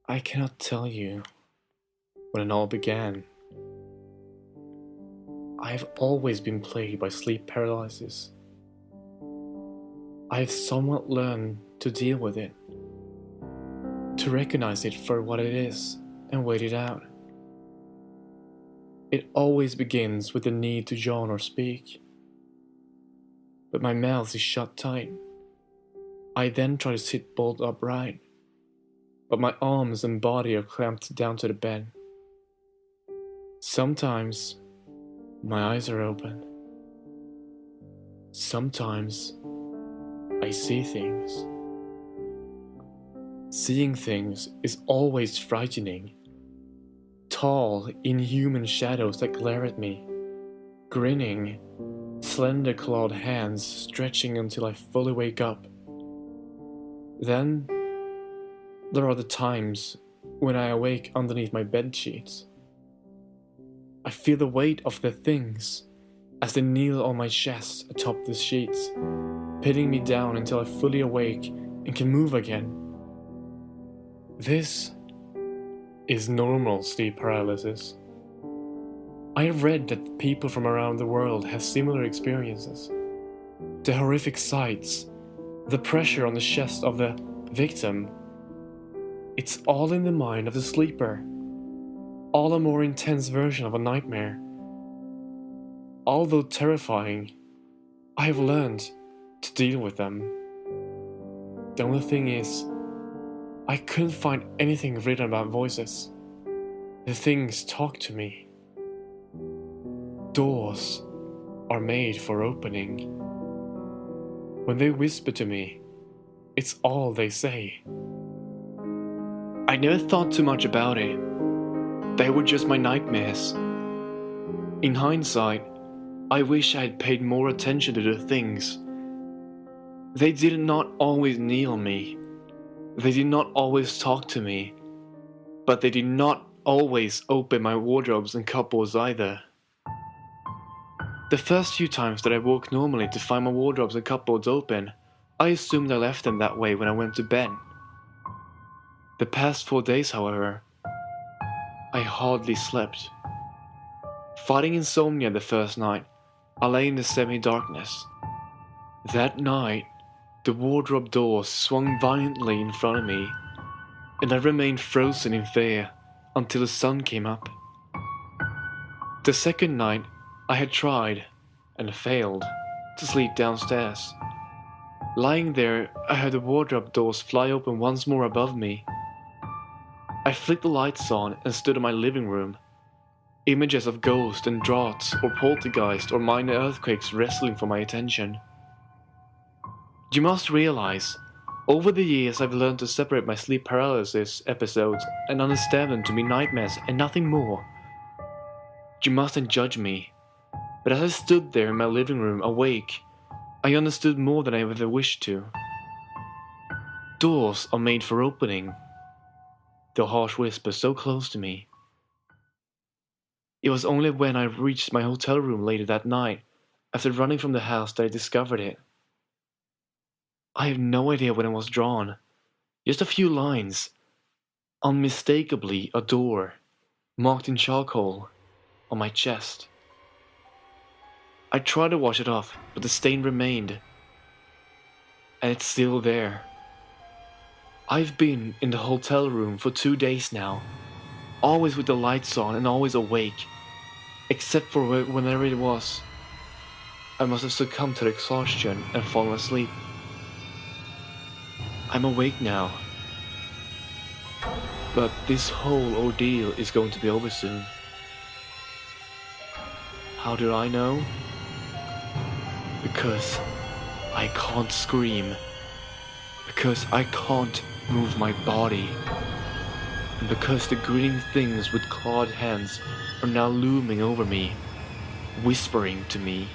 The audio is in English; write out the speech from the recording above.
I cannot tell you when it all began. I have always been plagued by sleep paralysis. I have somewhat learned to deal with it, to recognize it for what it is and wait it out. It always begins with the need to yawn or speak, but my mouth is shut tight. I then try to sit bolt upright, but my arms and body are clamped down to the bed. Sometimes my eyes are open. Sometimes I see things. Seeing things is always frightening. Tall, inhuman shadows that glare at me, grinning, slender-clawed hands stretching until I fully wake up. Then, there are the times when I awake underneath my bed sheets. I feel the weight of the things as they kneel on my chest atop the sheets, pinning me down until I fully awake and can move again. This is normal sleep paralysis. I have read that people from around the world have similar experiences. The horrific sights, the pressure on the chest of the victim, it's all in the mind of the sleeper. All a more intense version of a nightmare. Although terrifying, I have learned to deal with them. The only thing is, I couldn't find anything written about voices. The things talk to me. Doors are made for opening. When they whisper to me, it's all they say. I never thought too much about it. They were just my nightmares. In hindsight, I wish I had paid more attention to the things. They did not always kneel on me. They did not always talk to me. But they did not always open my wardrobes and cupboards either. The first few times that I woke normally to find my wardrobes and cupboards open, I assumed I left them that way when I went to bed. The past 4 days, however, I hardly slept. Fighting insomnia the first night, I lay in the semi-darkness. That night, the wardrobe doors swung violently in front of me, and I remained frozen in fear until the sun came up. The second night, I had tried, and failed, to sleep downstairs. Lying there, I heard the wardrobe doors fly open once more above me. I flicked the lights on and stood in my living room. Images of ghosts and draughts or poltergeist or minor earthquakes wrestling for my attention. You must realize, over the years I've learned to separate my sleep paralysis episodes and understand them to be nightmares and nothing more. You mustn't judge me, but as I stood there in my living room awake, I understood more than I ever wished to. Doors are made for opening. The harsh whisper so close to me. It was only when I reached my hotel room later that night, after running from the house, that I discovered it. I have no idea when it was drawn. Just a few lines. Unmistakably a door, marked in charcoal, on my chest. I tried to wash it off, but the stain remained. And it's still there. I've been in the hotel room for 2 days now, always with the lights on and always awake, except for whenever it was. I must have succumbed to exhaustion and fallen asleep. I'm awake now, but this whole ordeal is going to be over soon. How do I know? Because I can't scream. Because I can't move my body. And because the grinning things with clawed hands are now looming over me, whispering to me.